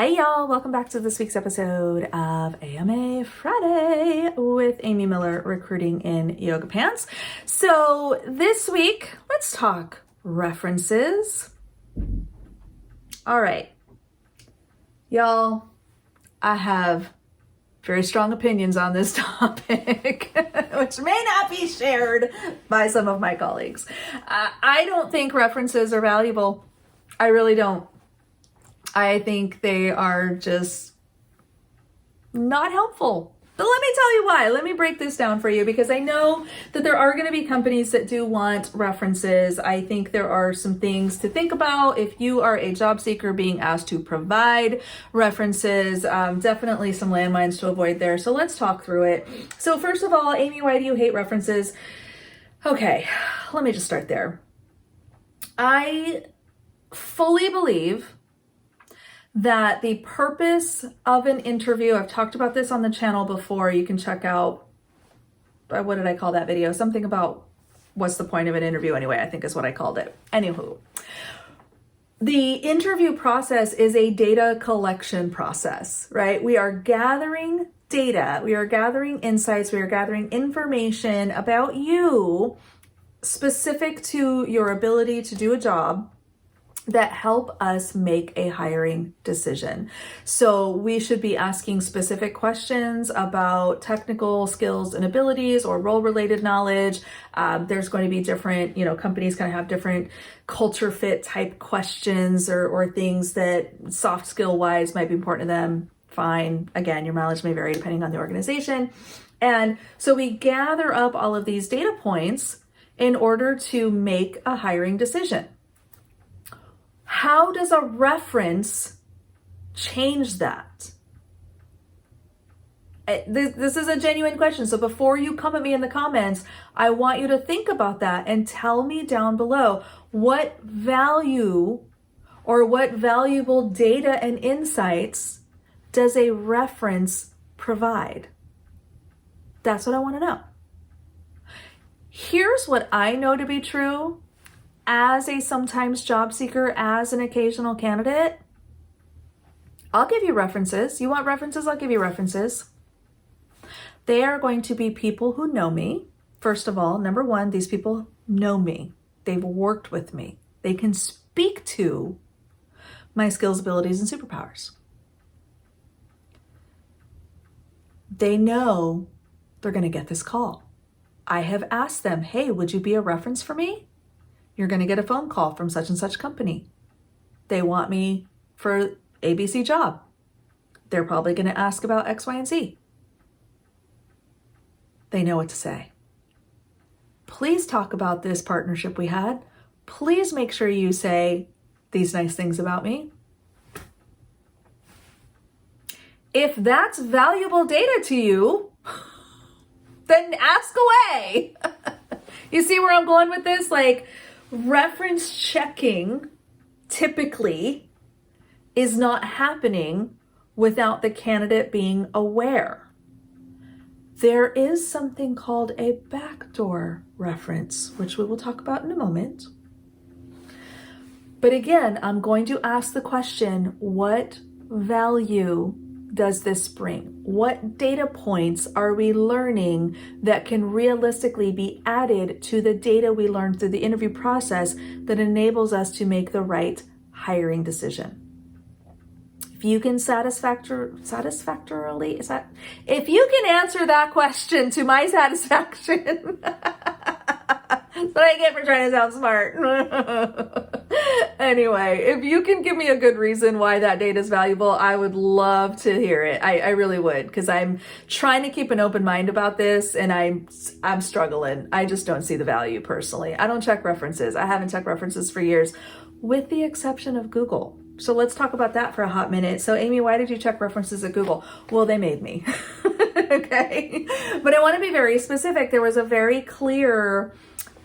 Hey y'all, welcome back to this week's episode of AMA Friday with Amy Miller, recruiting in yoga pants. So this week, let's talk references. All right, y'all, I have very strong opinions on this topic, which may not be shared by some of my colleagues. I don't think references are valuable. I really don't. I think they are just not helpful. But let me tell you why. Let me break this down for you because I know that there are going to be companies that do want references. I think there are some things to think about if you are a job seeker being asked to provide references. Definitely some landmines to avoid there. So let's talk through it. So first of all, Amy, why do you hate references? Okay, let me just start there. I fully believe that the purpose of an interview, I've talked about this on the channel before, you can check out, what did I call that video? Something about what's the point of an interview anyway, I think is what I called it. Anywho, the interview process is a data collection process, right? We are gathering data, we are gathering insights, we are gathering information about you specific to your ability to do a job that help us make a hiring decision. So we should be asking specific questions about technical skills and abilities or role-related knowledge. There's going to be different, companies kind of have different culture fit type questions or things that soft skill wise might be important to them. Fine. Again, your mileage may vary depending on the organization. And so we gather up all of these data points in order to make a hiring decision. How does a reference change that? This is a genuine question. So before you come at me in the comments, I want you to think about that and tell me down below what value or what valuable data and insights does a reference provide? That's what I want to know. Here's what I know to be true. As a sometimes job seeker, as an occasional candidate, I'll give you references. You want references? I'll give you references. They are going to be people who know me. First of all, number one, these people know me. They've worked with me. They can speak to my skills, abilities, and superpowers. They know they're going to get this call. I have asked them, hey, would you be a reference for me? You're going to get a phone call from such and such company. They want me for ABC job. They're probably going to ask about X, Y, and Z. They know what to say. Please talk about this partnership we had. Please make sure you say these nice things about me. If that's valuable data to you, then ask away. You see where I'm going with this? Reference checking typically is not happening without the candidate being aware. There is something called a backdoor reference, which we will talk about in a moment. But again, I'm going to ask the question, what value does this bring? What data points are we learning that can realistically be added to the data we learned through the interview process that enables us to make the right hiring decision? If you can satisfactorily, if you can answer that question to my satisfaction, that's what I get for trying to sound smart. Anyway, if you can give me a good reason why that data is valuable, I would love to hear it. I really would, because I'm trying to keep an open mind about this and I'm struggling. I just don't see the value personally. I don't check references. I haven't checked references for years, with the exception of Google. So let's talk about that for a hot minute. So Amy, why did you check references at Google? Well, they made me. Okay. But I want to be very specific. There was a very clear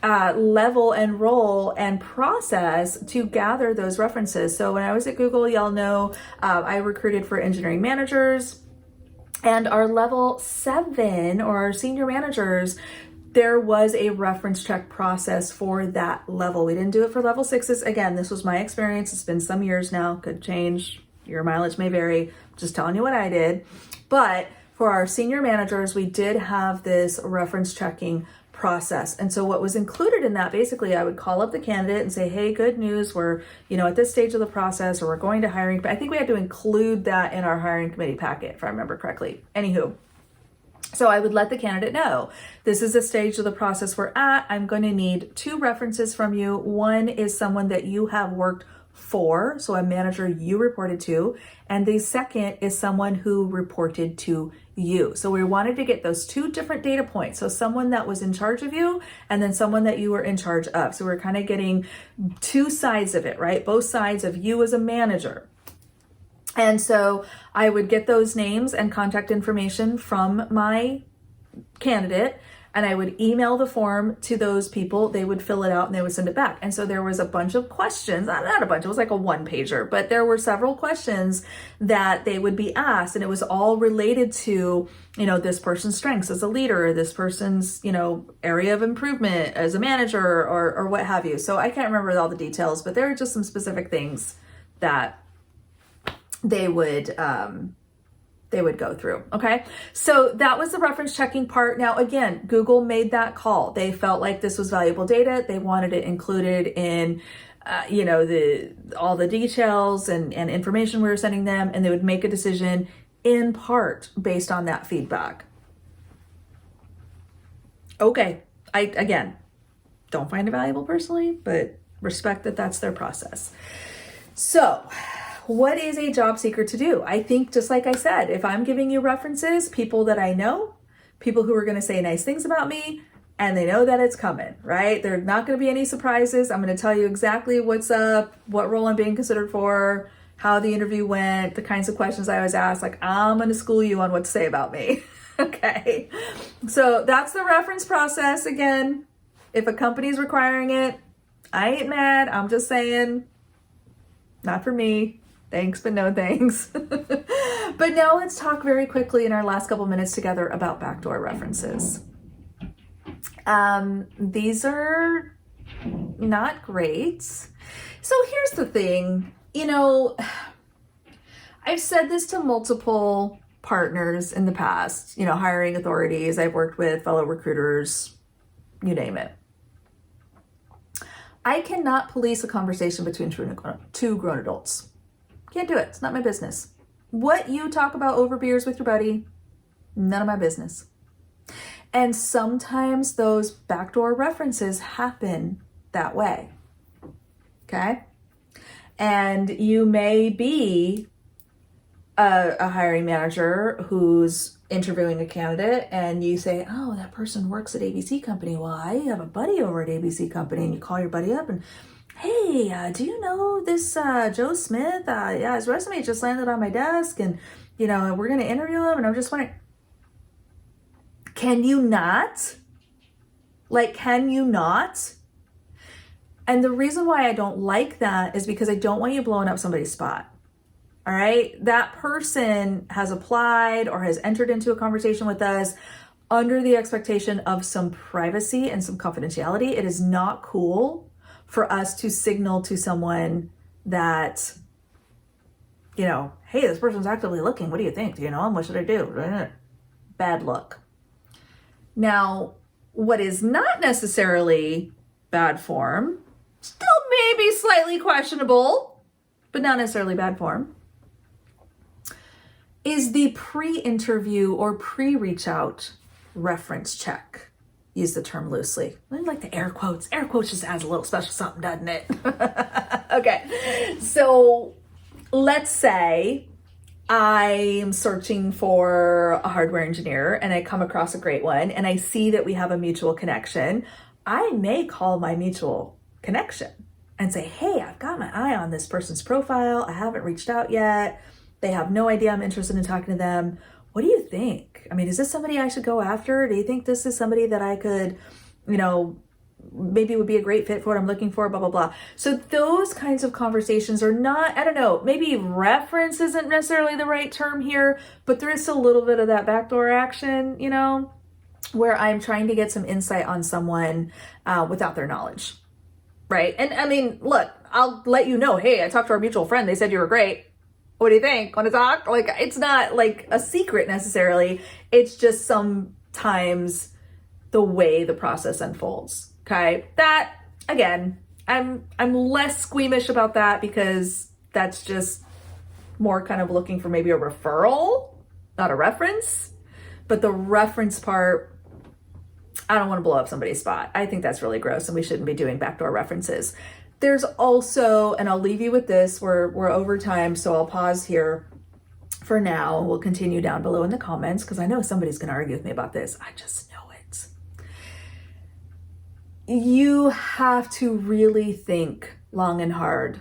level and role and process to gather those references. So when I was at Google, y'all know I recruited for engineering managers, and our level 7 or our senior managers, there was a reference check process for that level. We didn't do it for level 6s. Again, this was my experience. It's been some years now, could change Your mileage may vary. Just telling you what I did. But for our senior managers, we did have this reference checking process. And so what was included in that, basically, I would call up the candidate and say, hey, good news. We're, at this stage of the process, or we're going to hiring. But I think we had to include that in our hiring committee packet, if I remember correctly. Anywho. So I would let the candidate know, this is the stage of the process we're at. I'm going to need 2 references from you. One is someone that you have worked for, so a manager you reported to, and the second is someone who reported to you. So we wanted to get those 2 different data points. So someone that was in charge of you, and then someone that you were in charge of. So we're kind of getting 2 sides of it, right? Both sides of you as a manager. And so I would get those names and contact information from my candidate, and I would email the form to those people. They would fill it out and they would send it back. And so there was a bunch of questions, not a bunch, it was like a 1-pager, but there were several questions that they would be asked, and it was all related to, this person's strengths as a leader, this person's, area of improvement as a manager, or what have you. So I can't remember all the details, but there are just some specific things that they would go through. Okay. So that was the reference checking part. Now, again, Google made that call. They felt like this was valuable data. They wanted it included in, all the details and information we were sending them, and they would make a decision in part based on that feedback. Okay. I, again, don't find it valuable personally, but respect that that's their process. So, what is a job seeker to do? I think, just like I said, if I'm giving you references, people that I know, people who are going to say nice things about me, and they know that it's coming, right? There are not going to be any surprises. I'm going to tell you exactly what's up, what role I'm being considered for, how the interview went, the kinds of questions I was asked. Like, I'm going to school you on what to say about me. Okay. So that's the reference process. Again, if a company's requiring it, I ain't mad. I'm just saying, not for me. Thanks, but no thanks. But now let's talk very quickly in our last couple minutes together about backdoor references. These are not great. So here's the thing, I've said this to multiple partners in the past, hiring authorities. I've worked with fellow recruiters, you name it. I cannot police a conversation between 2 grown adults. Can't do it. It's not my business. What you talk about over beers with your buddy, none of my business. And sometimes those backdoor references happen that way. Okay? And you may be a hiring manager who's interviewing a candidate, and you say, oh, that person works at ABC Company. Well, I have a buddy over at ABC Company. And you call your buddy up and, hey, do you know this Joe Smith? Yeah, his resume just landed on my desk, and, we're going to interview him, and I'm just wondering, can you not? Can you not? And the reason why I don't like that is because I don't want you blowing up somebody's spot. All right? That person has applied or has entered into a conversation with us under the expectation of some privacy and some confidentiality. It is not cool for us to signal to someone that, hey, this person's actively looking. What do you think? Do you know him? What should I do? Bad look. Now, what is not necessarily bad form, still maybe slightly questionable, but not necessarily bad form, is the pre-interview or pre-reach out reference check. Use the term loosely. I like the air quotes. Air quotes just adds a little special something, doesn't it? Okay, so let's say I'm searching for a hardware engineer and I come across a great one and I see that we have a mutual connection. I may call my mutual connection and say, hey, I've got my eye on this person's profile. I haven't reached out yet. They have no idea I'm interested in talking to them. What do you think? I mean, is this somebody I should go after? Do you think this is somebody that I could, maybe would be a great fit for what I'm looking for, blah, blah, blah. So those kinds of conversations are not, I don't know, maybe reference isn't necessarily the right term here, but there is a little bit of that backdoor action, where I'm trying to get some insight on someone without their knowledge, right? And I mean, look, I'll let you know, hey, I talked to our mutual friend. They said you were great. What do you think? Want to talk? Like, it's not like a secret necessarily. It's just sometimes the way the process unfolds. Okay. That, again, I'm less squeamish about that because that's just more kind of looking for maybe a referral, not a reference. But the reference part, I don't want to blow up somebody's spot. I think that's really gross and we shouldn't be doing backdoor references. There's also, and I'll leave you with this, we're over time, so I'll pause here for now. We'll continue down below in the comments because I know somebody's going to argue with me about this. I just know it. You have to really think long and hard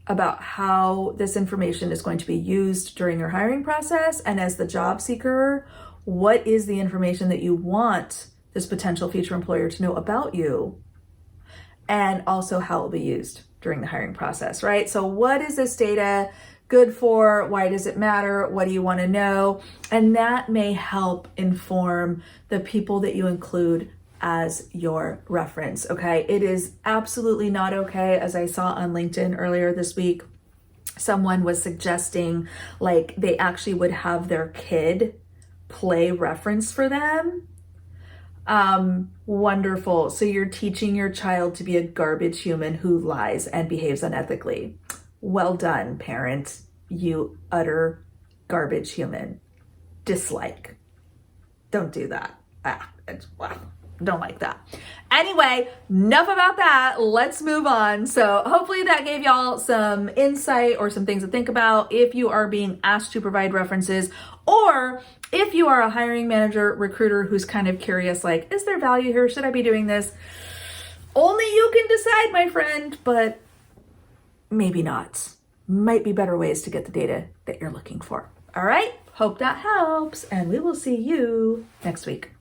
about how this information is going to be used during your hiring process. And as the job seeker, what is the information that you want this potential future employer to know about you? And also how it will be used during the hiring process, right? So what is this data good for? Why does it matter? What do you want to know? And that may help inform the people that you include as your reference, okay? It is absolutely not okay. As I saw on LinkedIn earlier this week, someone was suggesting like they actually would have their kid play reference for them. Wonderful. So you're teaching your child to be a garbage human who lies and behaves unethically. Well done, parent. You utter garbage human. Dislike. Don't do that. Don't like that. Anyway, enough about that. Let's move on. So hopefully that gave y'all some insight or some things to think about if you are being asked to provide references, or if you are a hiring manager, recruiter who's kind of curious, like, is there value here? Should I be doing this? Only you can decide, my friend, but maybe not. Might be better ways to get the data that you're looking for. All right. Hope that helps. And we will see you next week.